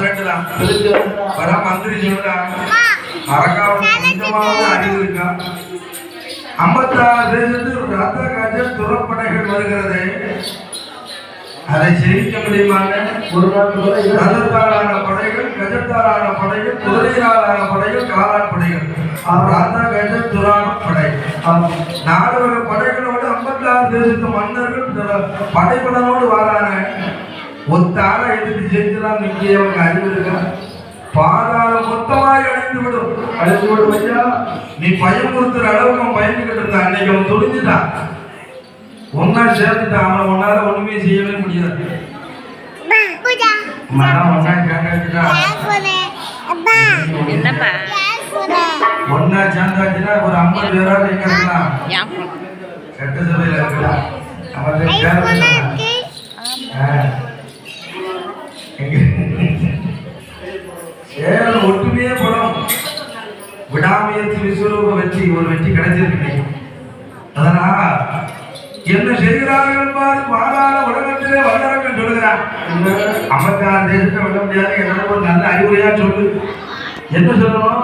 52 தான். வர மந்திரி சொல்றாங்க மறக்காம கொஞ்சமாவது அறிவு இருக்கா? 56 தேசத்தில் ரத்த கஜ துறப்படைகள் வருகிறது. அதை ஜெயிக்க முடியுமாங்க? ஒரு ரதத்தாலான படைகள், கஜத்தாலான படைகள், குதிரையாலான படைகள், காலாட் படைகள், ரத கஜ துரான படை, 4 வகை படைகளோடு 56 தேசத்து மன்னர்கள் படைபலனோடு வரான. ஒத்தார எதிர்த்து ஜெயிச்சுதான் நிற்கிறவங்க அறிவு இருக்கா? பாதாளம் மொத்தமாய் அழிந்து விடும் ஐயா. நீ பயமுறுத்துற அளவுக்கு அவன் பயந்துகிட்டு இருந்தான். அன்னைக்கு அவன் துணிஞ்சுட்டான், ஒன்னா சேர்த்துட்டான். அவனை ஒன்னால ஒண்ணுமே செய்யவே முடியாது. ஒன்னா சேர்ந்தாச்சுன்னா ஒரு 50 பேராக இருக்கலாம். சட்ட சபையில இருக்கலாம். ஒட்டுமையே படம் விடாமுயற்சி விஸ்வரூப வெற்றி, ஒரு வெற்றி கிடைச்சிருக்கு. அதனால என்ன செய்கிறார்கள் பாரு, மாறாத உலகத்திலே வல்லரங்கன் சொல்லுகிறான். 56 தேசத்தை விட முடியாது. எனக்கு ஒரு நல்ல அறிவுரையா சொல்லு. என்ன சொல்லணும்?